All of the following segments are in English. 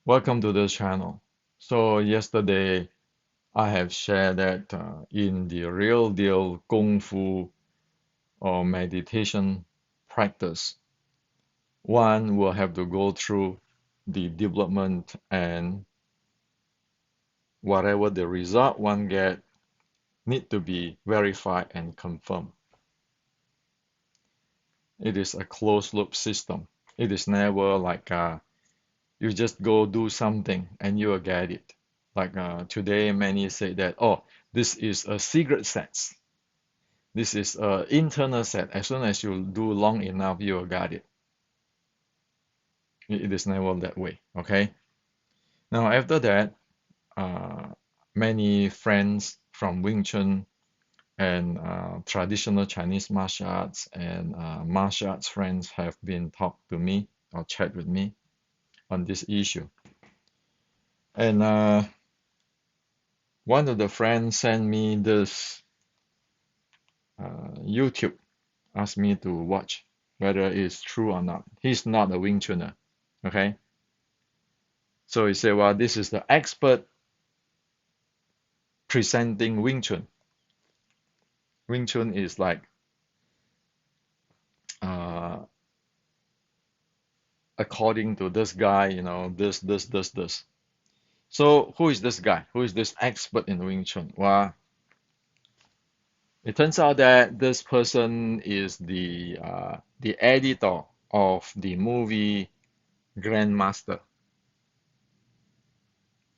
Welcome to the channel. So yesterday I have shared that in the real deal Kung Fu or meditation practice, one will have to go through the development and whatever the result one get need to be verified and confirmed. It is a closed loop system. It is never like you just go do something and you will get it. Like today, many say that, oh, this is a secret set. This is an internal set. As soon as you do long enough, you will get it. It is never that way. Okay. Now after that, uh, many friends from Wing Chun and traditional Chinese martial arts and martial arts friends have been talk to me or chat with me on this issue. And one of the friends sent me this YouTube, asked me to watch whether it's true or not. He's not a Wing Chuner, okay? So he said, well, this is the expert presenting Wing Chun. Wing Chun is like, uh, according to this guy, this. So who is this guy? Who is this expert in Wing Chun? Well, it turns out that this person is the editor of the movie Grandmaster.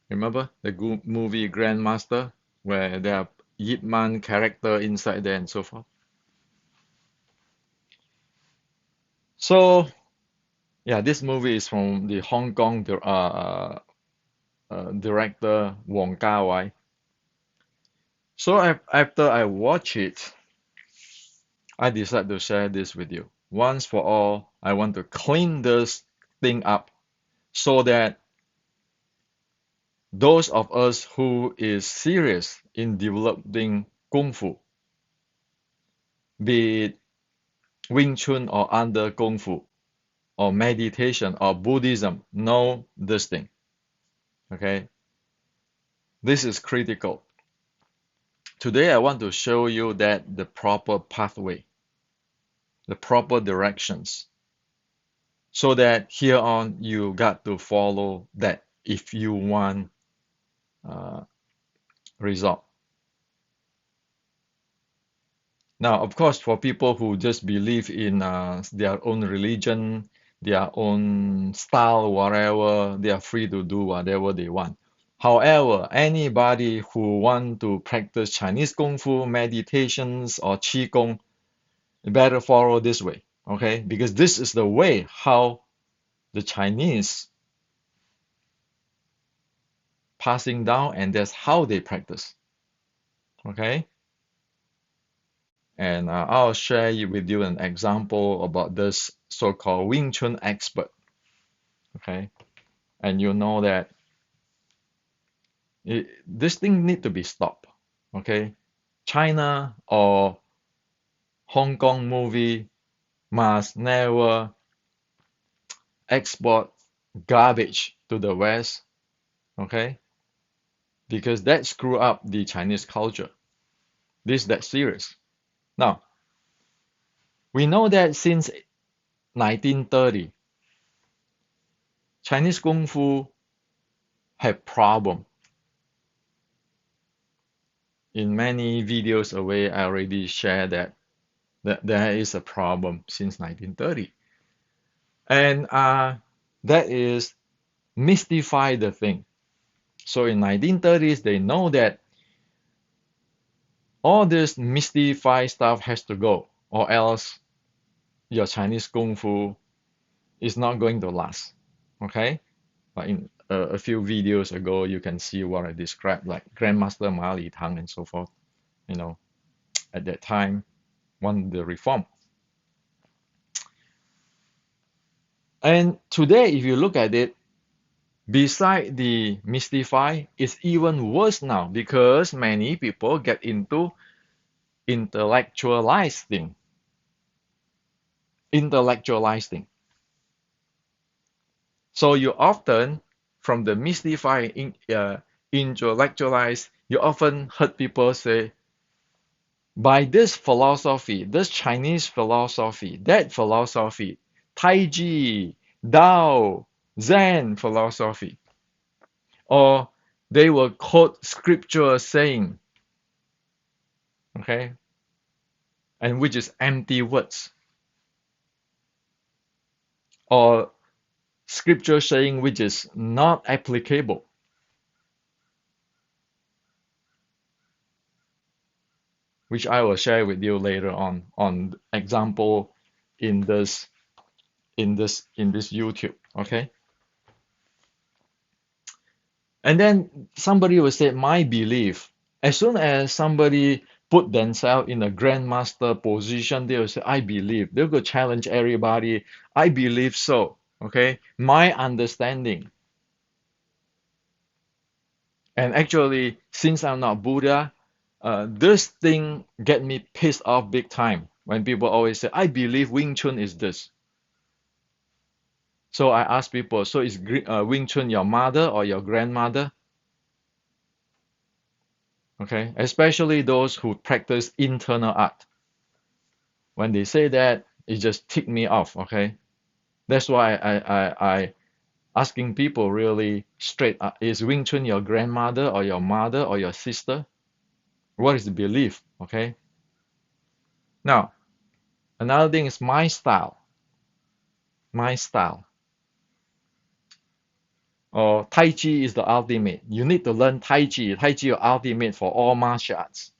Remember the movie Grandmaster, where there are Yip Man character inside there and so forth. So yeah, this movie is from the Hong Kong director Wong Kar-wai. So after I watch it, I decided to share this with you. Once for all, I want to clean this thing up so that those of us who is serious in developing Kung Fu, be it Wing Chun or under Kung Fu, or meditation or Buddhism, know this thing. Okay, this is critical. Today I want to show you that the proper pathway, the proper directions, so that here on you got to follow that if you want uh, result. Now, of course, for people who just believe in their own religion, their own style, whatever, they are free to do whatever they want. However, anybody who want to practice Chinese Kung Fu, meditations, or Qigong, better follow this way, okay? Because this is the way how the Chinese passing down, and that's how they practice, okay? And I'll share with you an example about this so-called Wing Chun expert, okay? And you know that this thing need to be stopped, okay? China or Hong Kong movie must never export garbage to the West, okay? Because that screw up the Chinese culture. This that serious. Now, we know that since 1930, Chinese Kung Fu had problem. In many videos away, I already shared that there is a problem since 1930. And that is mystify the thing. So in 1930s, they know that all this mystify stuff has to go, or else your Chinese Kung Fu is not going to last. Okay? But in a few videos ago, you can see what I described, like Grandmaster Ma Li Tang and so forth. You know, at that time, want the reform. And today, if you look at it, beside the mystify, it's even worse now because many people get into intellectualizing. Intellectualizing. So you often from the mystify, intellectualize, you often heard people say, by this philosophy, this Chinese philosophy, that philosophy, Taiji, Tao, Zen philosophy, or they will quote scripture saying, okay, and which is empty words, or scripture saying which is not applicable, which I will share with you later on example in this YouTube, okay? And then somebody will say, my belief. As soon as somebody put themselves in a grandmaster position, they will say, I believe. They'll go challenge everybody. I believe so. Okay. My understanding. And actually, since I'm not Buddha, this thing get me pissed off big time when people always say, I believe Wing Chun is this. So I ask people, so is Wing Chun your mother or your grandmother? Okay, especially those who practice internal art. When they say that, it just tick me off. Okay, that's why I asking people really straight: is Wing Chun your grandmother or your mother or your sister? What is the belief? Okay. Now another thing is my style. My style. Or Tai Chi is the ultimate. You need to learn Tai Chi. Tai Chi is ultimate for all martial arts.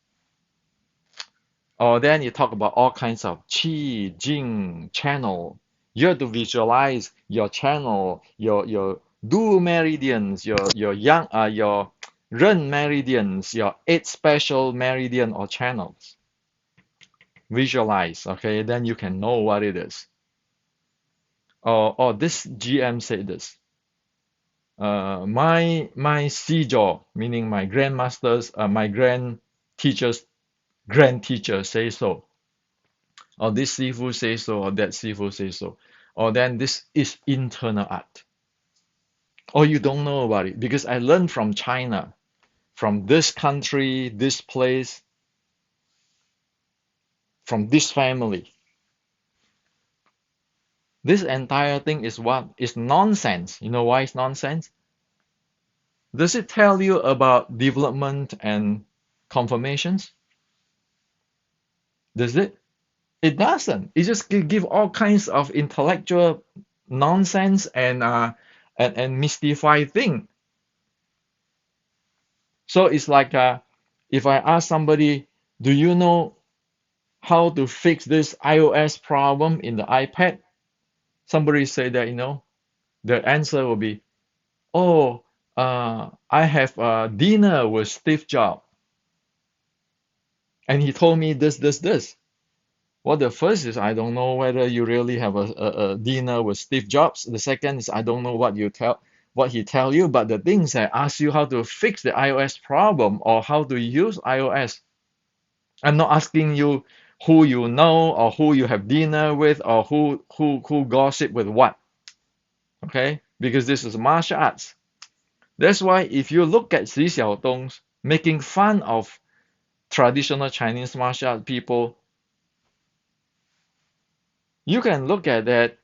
Or then you talk about all kinds of qi, jing, channel. You have to visualize your channel, your du meridians, your your ren meridians, your eight special meridian or channels. Visualize, okay? Then you can know what it is. Or this GM said this. My Sijo, meaning my grandmasters, my grand teachers, grand teacher say so. Or this Sifu says so, or that Sifu says so. Or then this is internal art. Or you don't know about it because I learned from China, from this country, this place, from this family. This entire thing is what is nonsense. You know why it's nonsense? Does it tell you about development and confirmations? Does it? It doesn't. It just give all kinds of intellectual nonsense and mystify thing. So it's like if I ask somebody, do you know how to fix this iOS problem in the iPad? Somebody say that, the answer will be, oh, I have a dinner with Steve Jobs, and he told me this. Well, the first is I don't know whether you really have a dinner with Steve Jobs. The second is I don't know what he tell you, but the things I ask you how to fix the iOS problem or how to use iOS. I'm not asking you who you know or who you have dinner with or who gossip with what. Okay? Because this is martial arts. That's why if you look at Xi Xiaodong's making fun of traditional Chinese martial art people, you can look at that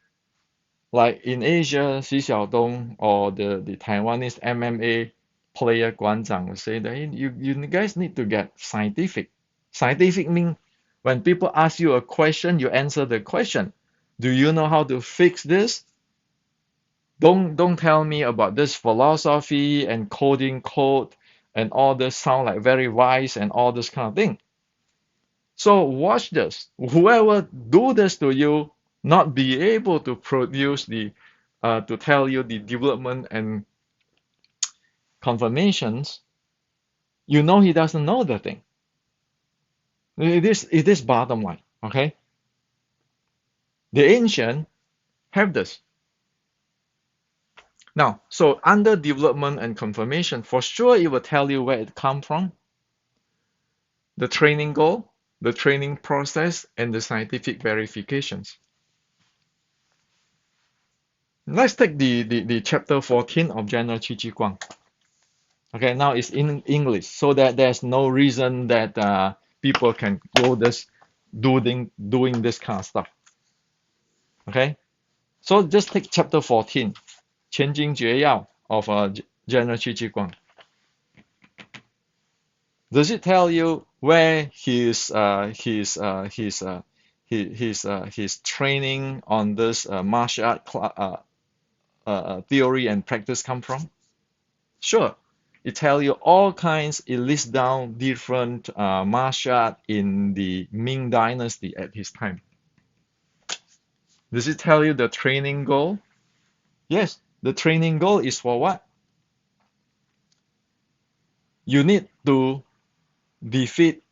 like in Asia, Xi Xiaodong or the Taiwanese MMA player Guan Zhang will say that "Hey, you guys need to get scientific. Scientific means when people ask you a question, you answer the question. Do you know how to fix this? Don't tell me about this philosophy and coding code and all this sound like very wise and all this kind of thing. So watch this. Whoever do this to you, not be able to produce to tell you the development and confirmations, you know he doesn't know the thing. It is bottom line. Okay. The ancient have this. Now, so under development and confirmation, for sure it will tell you where it come from, the training goal, the training process, and the scientific verifications. Let's take the chapter 14 of General Qi Ji Guang. Okay, now it's in English, so that there's no reason that people can go this doing this kind of stuff. Okay, so just take chapter 14, 前经诀要 of General Qi Ji Guang. Does it tell you where his training on this martial art theory and practice come from? Sure. It tells you all kinds, it lists down different martial art in the Ming Dynasty at his time. Does it tell you the training goal? Yes, the training goal is for what? You need to defeat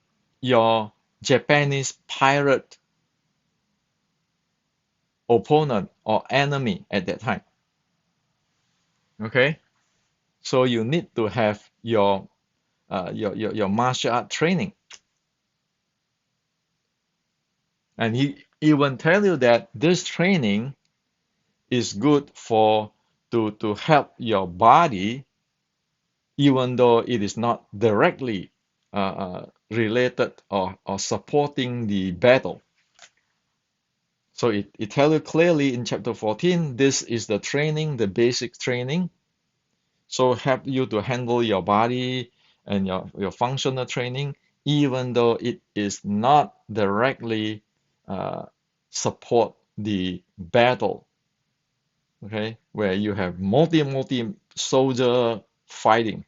your Japanese pirate opponent or enemy at that time. Okay? So you need to have your martial art training. And he even tell you that this training is good for to help your body, even though it is not directly related or supporting the battle. So it tells you clearly in chapter 14, this is the training, the basic training. So help you to handle your body and your functional training, even though it is not directly support the battle. Okay, where you have multi soldier fighting.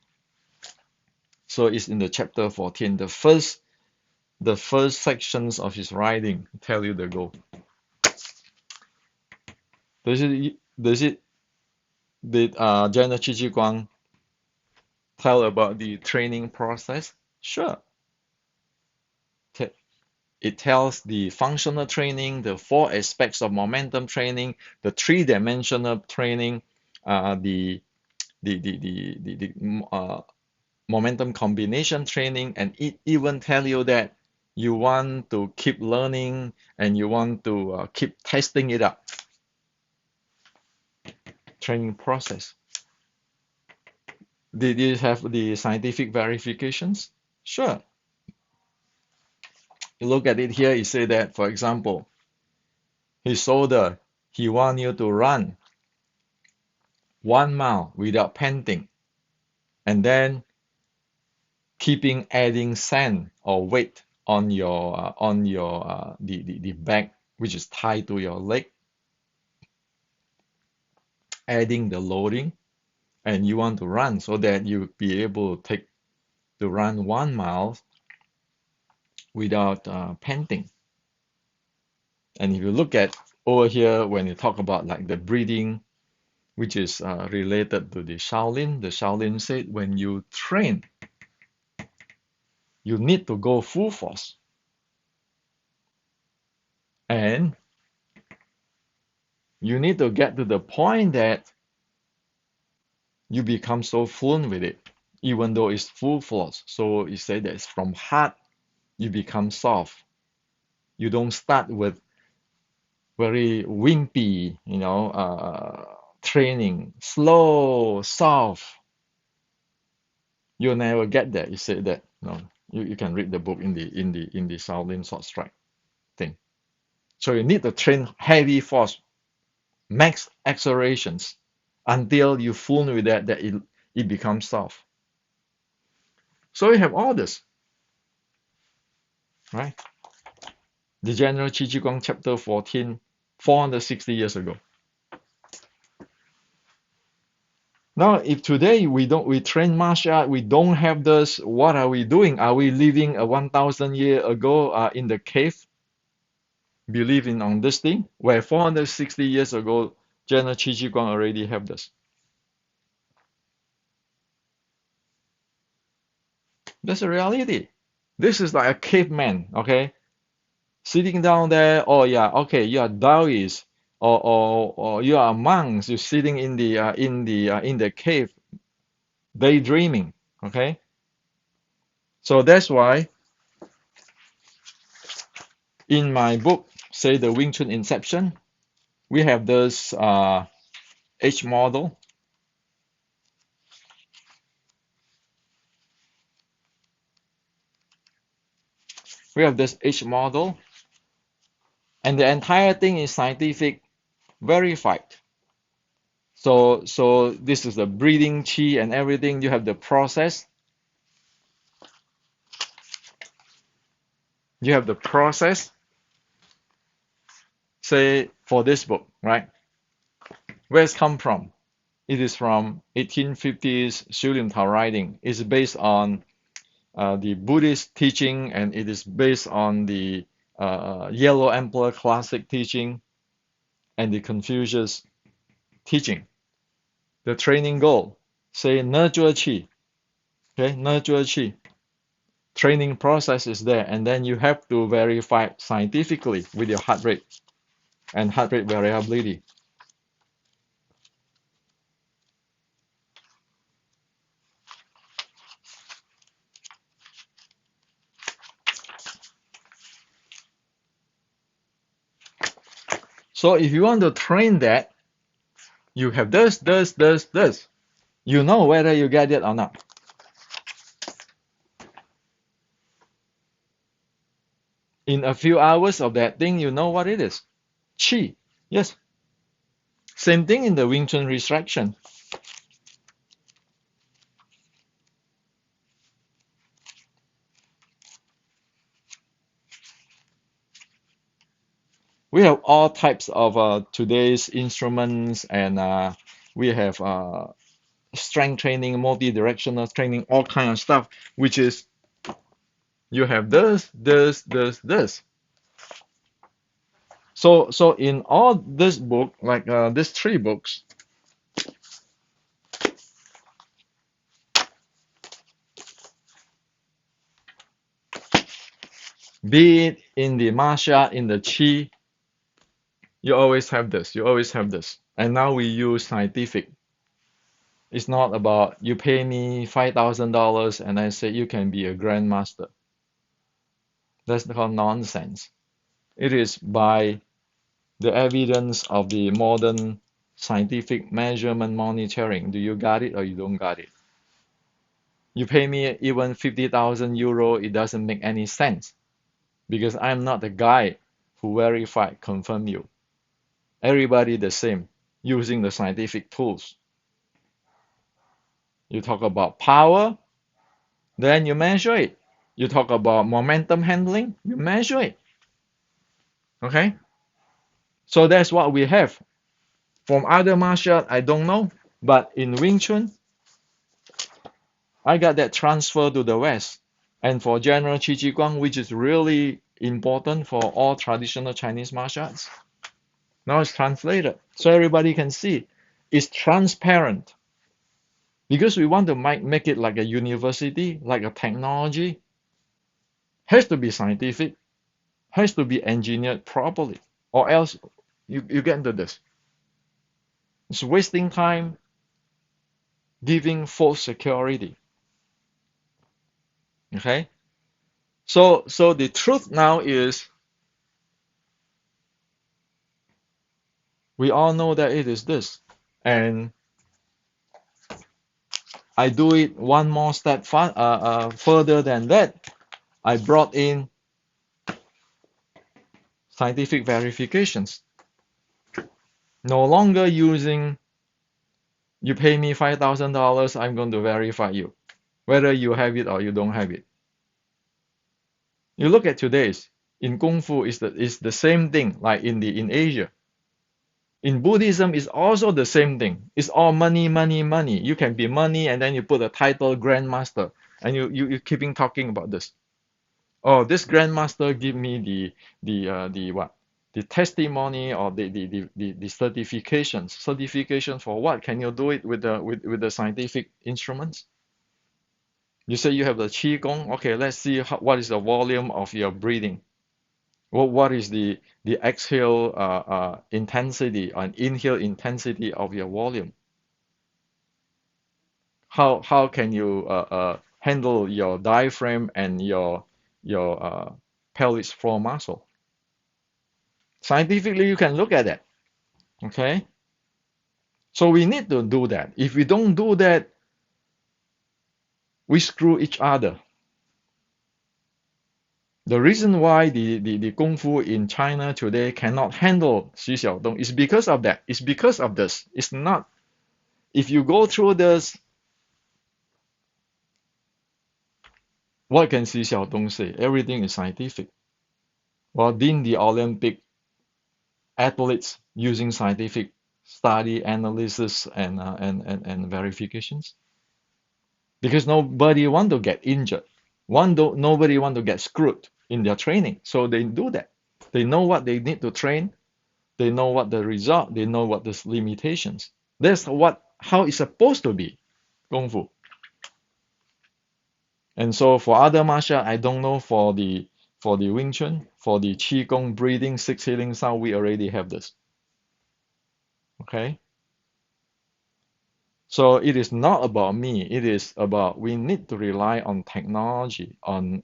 So it's in the chapter 14. The first sections of his writing tell you the goal. Does it did General Qi Ji Guang tell about the training process? Sure. It tells the functional training, the 4 aspects of momentum training, the 3-dimensional training, the momentum combination training, and it even tell you that you want to keep learning and you want to keep testing it up. Training process. Did you have the scientific verifications? Sure. You look at it here, you say that, for example, his soldier, he want you to run 1 mile without panting, and then keeping adding sand or weight on your the bag which is tied to your leg, adding the loading, and you want to run so that you be able to run 1 mile without panting. And if you look at over here, when you talk about like the breathing, which is related to the Shaolin said when you train, you need to go full force. And you need to get to the point that you become so fluent with it, even though it's full force. So you say that it's from hard, you become soft. You don't start with very wimpy, training, slow, soft. You'll never get there. You say that. No, you can read the book in the Shaolin Sword Strike thing. So you need to train heavy force, max accelerations until you fool with that it becomes soft. So you have all this, right? The General Qi Ji Guang chapter 14, 460 years ago. Now, if today we train martial art, we don't have this, what are we doing? Are we living a 1,000 year ago in the cave, believing on this thing? Where 460 years ago, General Qi Ji Guang already have this. That's a reality. This is like a caveman, okay? Sitting down there, oh yeah, okay, you are Taoist, or you are monks, you're sitting in the cave, daydreaming, okay? So that's why in my book, say the Wing Chun Inception, we have this H model. We have this H model, and the entire thing is scientific verified. So this is the breeding chi and everything. You have the process. You have the process. Say for this book, right? Where it's come from? It is from 1850s Sulim Tao writing. It's based on the Buddhist teaching, and it is based on the Yellow Emperor classic teaching and the Confucius teaching. The training goal, say 呢 qi, okay, 呢 qi. Training process is there, and then you have to verify scientifically with your heart rate and heart rate variability. So if you want to train that, you have this. You know whether you get it or not. In a few hours of that thing, you know what it is. Qi. Yes. Same thing in the Wing Chun restriction. We have all types of today's instruments, and we have strength training, multi-directional training, all kind of stuff, which is you have this. So in all this book, like these three books, be it in the martial, in the chi, you always have this. You always have this. And now we use scientific. It's not about you pay me $5,000 and I say you can be a grandmaster. That's called nonsense. It is by the evidence of the modern scientific measurement monitoring. Do you got it or you don't got it? You pay me even 50,000 euro, it doesn't make any sense because I'm not the guy who verify, confirm you. Everybody the same using the scientific tools. You talk about power, then you measure it. You talk about momentum handling, you measure it. Okay? So that's what we have. From other martial art, I don't know, but in Wing Chun, I got that transfer to the West. And for general Qi Ji Guang, which is really important for all traditional Chinese martial arts, now it's translated so everybody can see. It's transparent because we want to make it like a university, like a technology. Has to be scientific, has to be engineered properly, or else you get into this. It's wasting time, giving false security. Okay? So the truth now is we all know that it is this. And I do it one more step further than that. I brought in scientific verifications. No longer using you pay me $5,000, I'm going to verify you, whether you have it or you don't have it. You look at today's in Kung Fu is the same thing like in Asia. In Buddhism, it's also the same thing. It's all money, money, money. You can be money, and then you put a title grandmaster, and you keeping talking about this. Oh, this grandmaster give me the what? The testimony or the certifications. Certification for what? Can you do it with the scientific instruments? You say you have the qi gong. Okay, let's see what is the volume of your breathing. What is the exhale intensity and inhale intensity of your volume? How can you handle your diaphragm and your pelvis floor muscle? Scientifically, you can look at that. Okay. So we need to do that. If we don't do that, we screw each other. The reason why the Kung Fu in China today cannot handle Xi Xiaodong is because of that. It's because of this. It's not. If you go through this, what can Xi Xiaodong say? Everything is scientific. Well, didn't the Olympic athletes using scientific study, analysis, and verifications? Because nobody want to get injured. Nobody want to get screwed in their training. So they do that. They know what they need to train. They know what the result. They know what the limitations. That's how it's supposed to be, Kung Fu. And so for other martial, I don't know for the Wing Chun, for the Qigong, breathing, six healing sound, we already have this. Okay? So it is not about me. It is about we need to rely on technology, on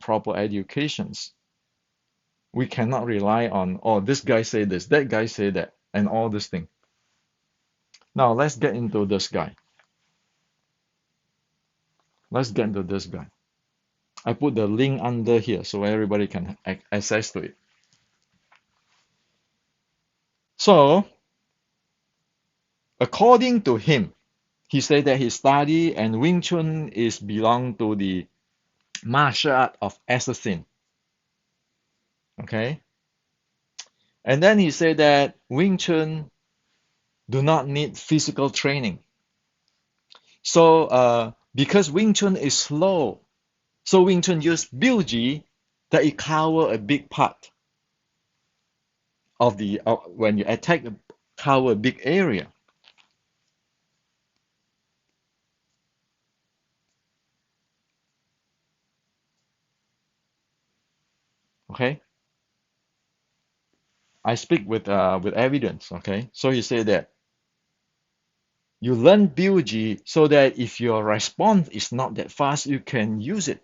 proper educations. We cannot rely on, oh, this guy say this, that guy say that, and all this thing. Now let's get into this guy. Let's get into this guy. I put the link under here so everybody can access to it. So according to him, he said that his study and Wing Chun is belong to the martial art of assassin. Okay? And then he said that Wing Chun do not need physical training. So because Wing Chun is slow, so Wing Chun use Biuji that it cover a big part of the when you attack, cover a big area. Okay, I speak with evidence. Okay, so he said that you learn Biuji so that if your response is not that fast, you can use it.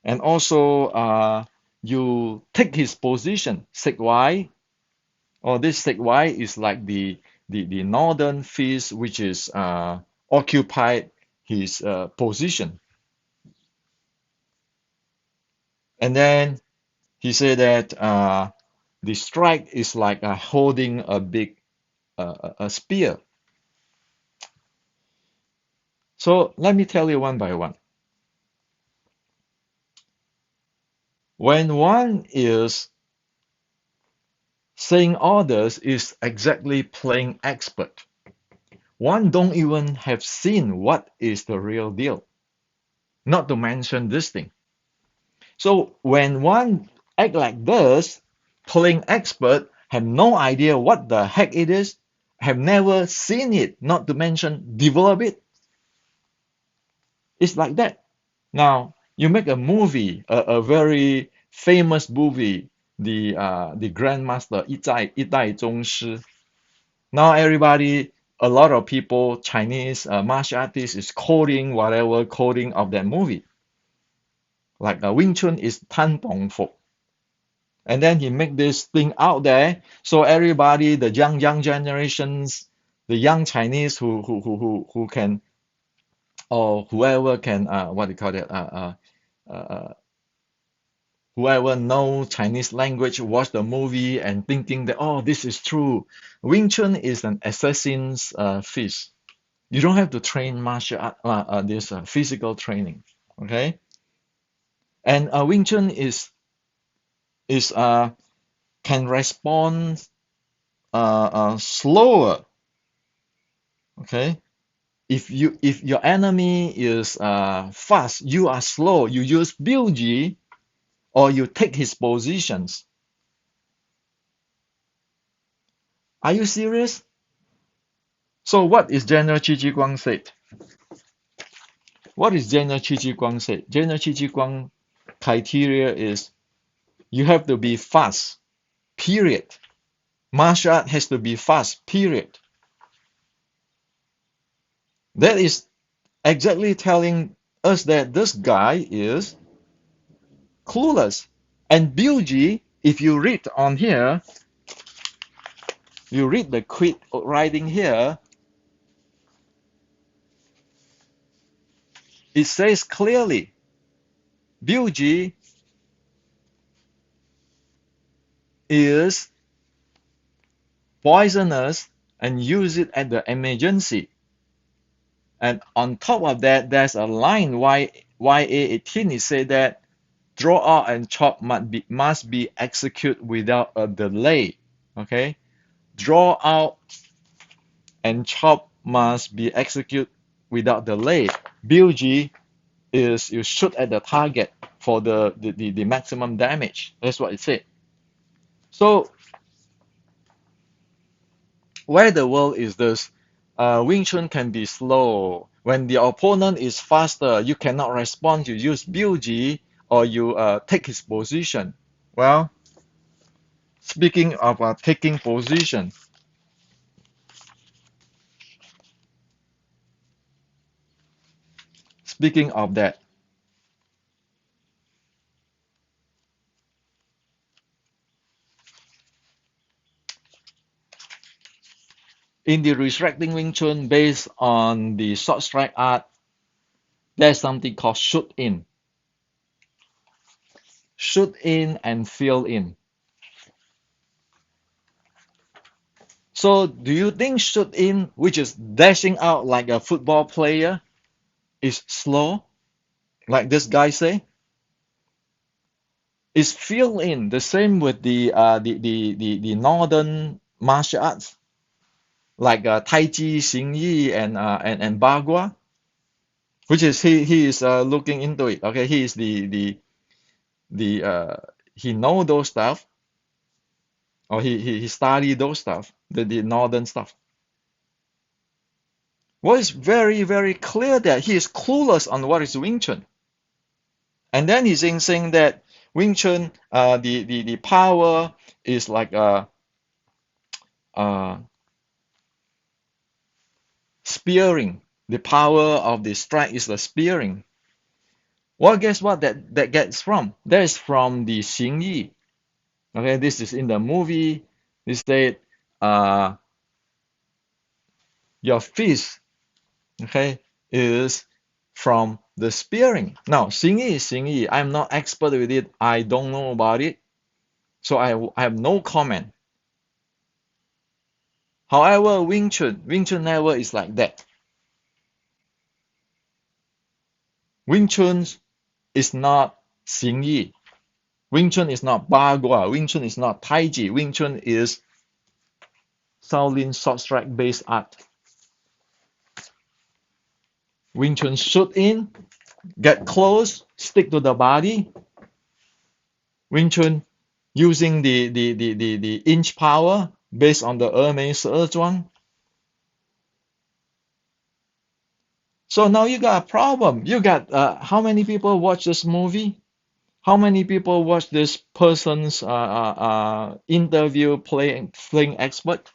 And also, you take his position, Sek Wai, or this Sek Wai is like the northern fist, which is occupied his position. And then he said that the strike is like holding a big a spear. So let me tell you one by one. When one is saying orders is exactly playing expert, one don't even have seen what is the real deal, not to mention this thing. So when one act like this, playing expert, have no idea what the heck it is, have never seen it, not to mention develop it, it's like that. Now you make a movie, a very famous movie, the Grandmaster 一代宗师. Now everybody, a lot of people, Chinese martial artists is quoting whatever quoting of that movie. Like Wing Chun is Tan Dong Fu. And then he make this thing out there, so everybody, the young generations, the young Chinese who can, or whoever can, what do you call it, whoever know Chinese language, watch the movie and thinking that, oh, this is true. Wing Chun is an assassin's fist. You don't have to train martial art, this physical training, okay? And Wing Chun is can respond slower, okay? If your enemy is fast, you are slow. You use Biuji or you take his positions. Are you serious? So what is General Qi Ji Guang said? What is General Qi Ji Guang said? General Qi Ji Guang criteria is you have to be fast, period. Martial art has to be fast, period. That is exactly telling us that this guy is clueless. And Biuji, if you read on here, You read the quit writing here, it says clearly, Bilgi is poisonous and use it at the emergency. And on top of that, there's a line YA18 it said that draw out and chop must be executed without a delay. Okay, draw out and chop must be executed without delay. BUG is you shoot at the target for the maximum damage. That's what it said. So where the world is this? Wing Chun can be slow. When the opponent is faster, you cannot respond. You use BUG or you take his position. Well, speaking of taking position, speaking of that, in the restricting Wing Chun based on the short strike art, there's something called shoot in. Shoot in and fill in. So do you think shoot in, which is dashing out like a football player, is slow, like this guy say? Is fill in the same with the northern martial arts, like Tai Chi, Xing Yi, and Bagua, which is he is looking into it. Okay, he is the he know those stuff, or he study those stuff, the northern stuff. Well, it's very, very clear that he is clueless on what is Wing Chun. And then he's saying that Wing Chun, the power is like uh, spearing. The power of the strike is the spearing. Well, guess what that gets from? That is from the Xing Yi. Okay, this is in the movie. They said, uh, your fist, okay, is from the spearing. Now, Xing Yi is Xing Yi. I'm not expert with it. I don't know about it. So I have no comment. However, Wing Chun never is like that. Wing Chun is not Xing Yi. Wing Chun is not Bagua. Wing Chun is not Tai Chi. Wing Chun is Shaolin short strike based art. Wing Chun shoot in, get close, stick to the body. Wing Chun using the inch power based on the 二枚十二桩. So now you got a problem. You got how many people watch this movie? How many people watch this person's interview playing expert?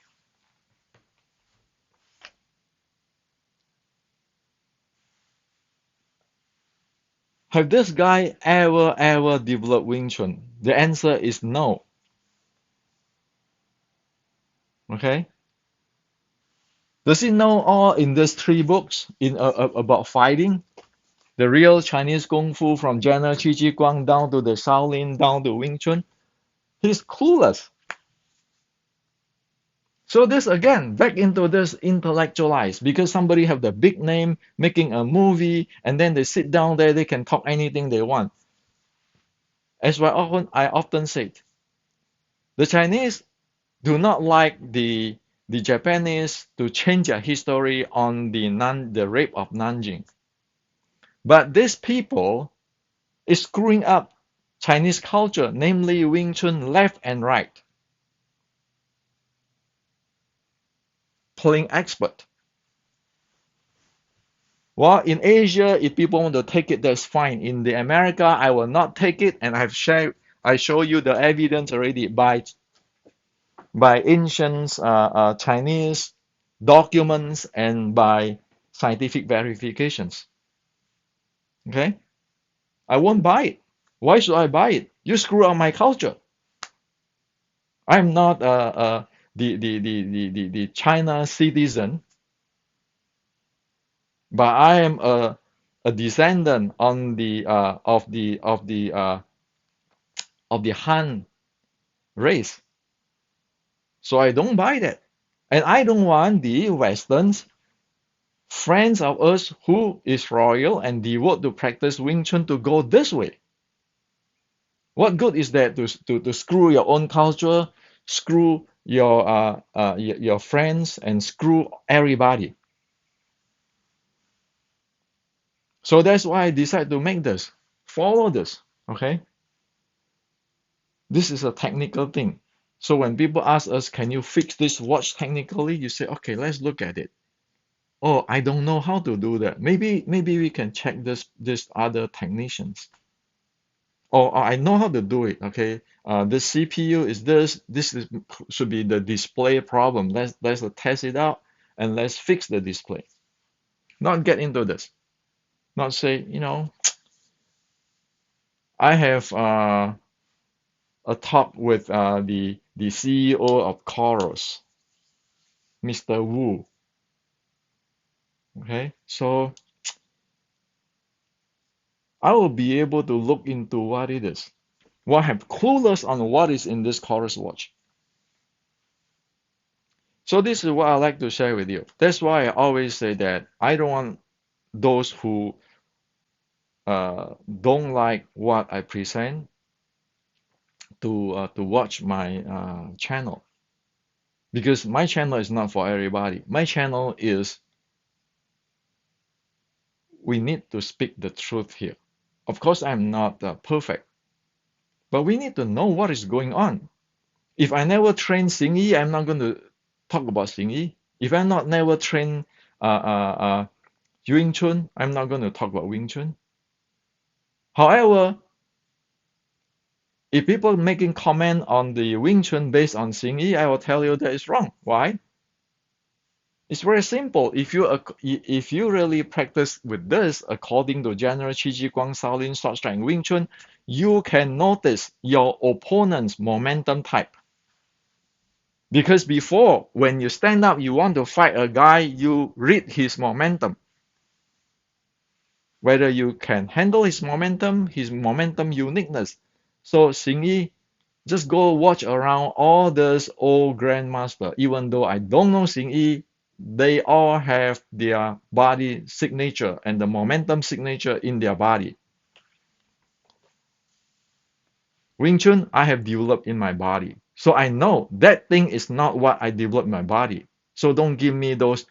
Have this guy ever developed Wing Chun? The answer is no. Okay. Does he know all in these three books about fighting? The real Chinese Kung Fu from General Qi Ji Guang down to the Shaolin, down to Wing Chun? He's clueless. So this again, back into this intellectualize, because somebody have the big name making a movie and then they sit down there, they can talk anything they want. As I often say, the Chinese do not like the Japanese to change their history on the rape of Nanjing. But these people is screwing up Chinese culture, namely Wing Chun left and right, playing expert. Well, in Asia, if people want to take it, that's fine. In the America, I will not take it, and I show you the evidence already by ancient Chinese documents and by scientific verifications. Okay, I won't buy it. Why should I buy it? You screw up my culture. I'm not the China citizen, but I am a descendant on the of the Han race. So I don't buy that. And I don't want the Westerns, friends of us who is royal and devote to practice Wing Chun to go this way. What good is that to screw your own culture, screw your friends, and screw everybody? So that's why I decided to make this, follow this. Okay, this is a technical thing. So when people ask us, can you fix this watch technically? You say, okay, let's look at it. Oh, I don't know how to do that. Maybe we can check this other technicians. Or I know how to do it. Okay, the CPU is this. Should be the display problem. Let's test it out and let's fix the display. Not get into this. Not say, I have a talk with the CEO of Chorus, Mr. Wu. Okay, so I will be able to look into what it is. Well, I have clueless on what is in this Chorus watch. So this is what I like to share with you. That's why I always say that I don't want those who don't like what I present to watch my channel, because my channel is not for everybody. My channel is, we need to speak the truth here. Of course, I'm not perfect, but we need to know what is going on. If I never train Xing Yi, I'm not going to talk about Xing Yi. If I'm not never train Wing Chun, I'm not going to talk about Wing Chun. However, if people making comment on the Wing Chun based on Xing Yi, I will tell you that is wrong. Why? It's very simple. If you really practice with this according to general Qi Ji Guang Shaolin Short Strength Wing Chun, you can notice your opponent's momentum type. Because before, when you stand up, you want to fight a guy, you read his momentum. Whether you can handle his momentum uniqueness. So Xing Yi, just go watch around all those old grandmaster. Even though I don't know Xing Yi, they all have their body signature and the momentum signature in their body. Wing Chun, I have developed in my body. So I know that thing is not what I developed in my body. So don't give me those,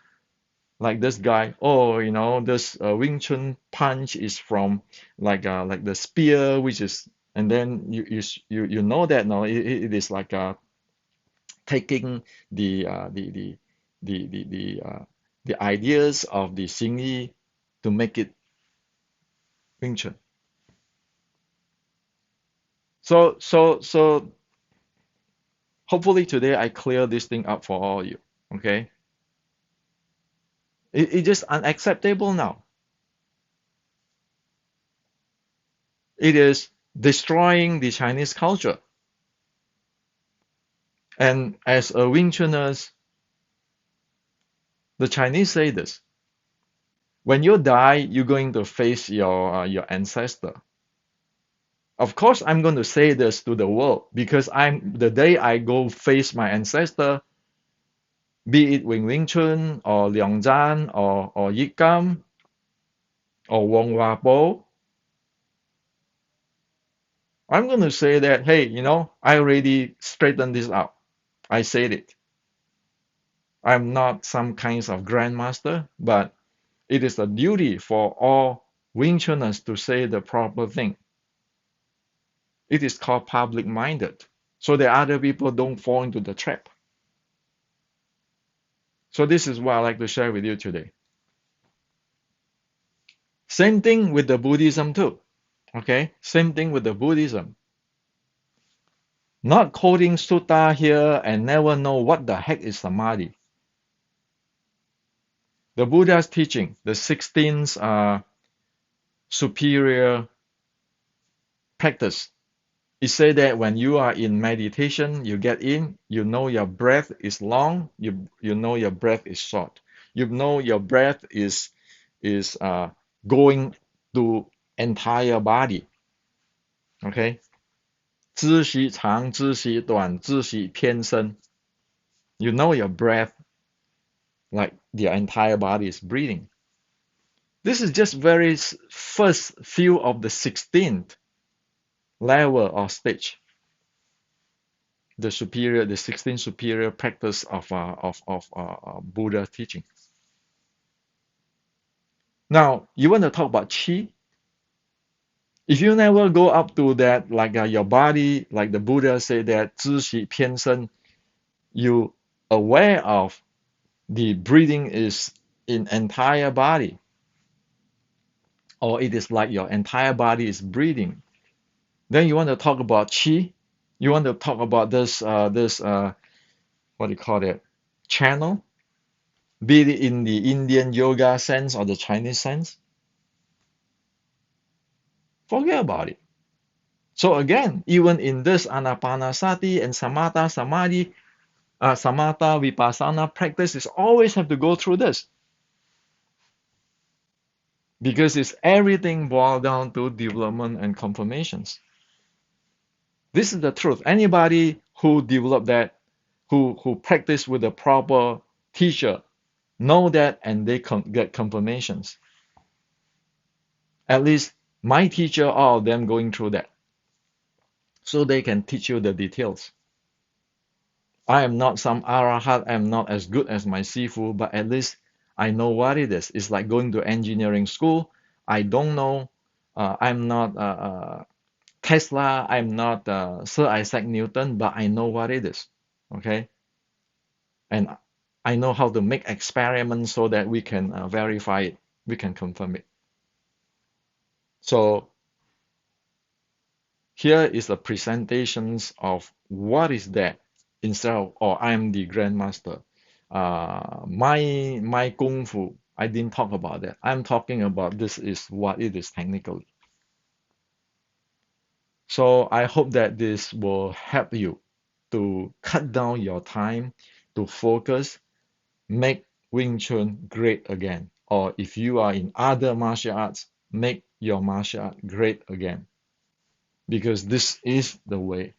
like this guy, oh, this Wing Chun punch is from like the spear, which is, and then you know that no, it is like taking the the ideas of the Xing Yi to make it Wing Chun. So hopefully today I clear this thing up for all of you. Okay, it's just unacceptable now. It is destroying the Chinese culture. And as a Wing Chuners, the Chinese say this: when you die, you're going to face your ancestor. Of course, I'm going to say this to the world because the day I go face my ancestor, be it Wing Chun or Liang Zhan or Yi Kam or Wong Hua Po, I'm going to say that, hey, I already straightened this out. I said it. I'm not some kinds of grandmaster, but it is a duty for all Wing Chuners to say the proper thing. It is called public-minded, so that other people don't fall into the trap. So this is what I like to share with you today. Same thing with the Buddhism too. Okay, same thing with the Buddhism. Not quoting sutta here and never know what the heck is samadhi. The Buddha's teaching, the 16th superior practice, It says that when you are in meditation, you get in, you know your breath is long, you know your breath is short. You know your breath is going to entire body. Okay? 知息长，知息短，知息偏深. You know your breath like the entire body is breathing. This is just very first few of the 16th level or stage, the 16th superior practice of Buddha teaching. Now, you want to talk about qi? If you never go up to that, like your body, like the Buddha said that 知息偏深, you aware of the breathing is in entire body, or it is like your entire body is breathing. Then you want to talk about qi. You want to talk about this what do you call it, channel, be it in the Indian yoga sense or the Chinese sense. Forget about it. So again, even in this anapanasati and samatha samadhi, samatha vipassana practice is always have to go through this, because it's everything boiled down to development and confirmations. This is the truth. Anybody who develop that, who practice with a proper teacher, know that, and they get confirmations. At least my teacher, all of them going through that, so they can teach you the details. I am not some arahat, I'm not as good as my sifu, but at least I know what it is. It's like going to engineering school. I don't know. I'm not Tesla. I'm not Sir Isaac Newton, but I know what it is. Okay, and I know how to make experiments so that we can verify it, we can confirm it. So here is a presentations of what is that, instead of, oh, I'm the grandmaster. My kung fu, I didn't talk about that. I'm talking about this is what it is technically. So I hope that this will help you to cut down your time, to focus, make Wing Chun great again. Or if you are in other martial arts, make your martial art great again. Because this is the way.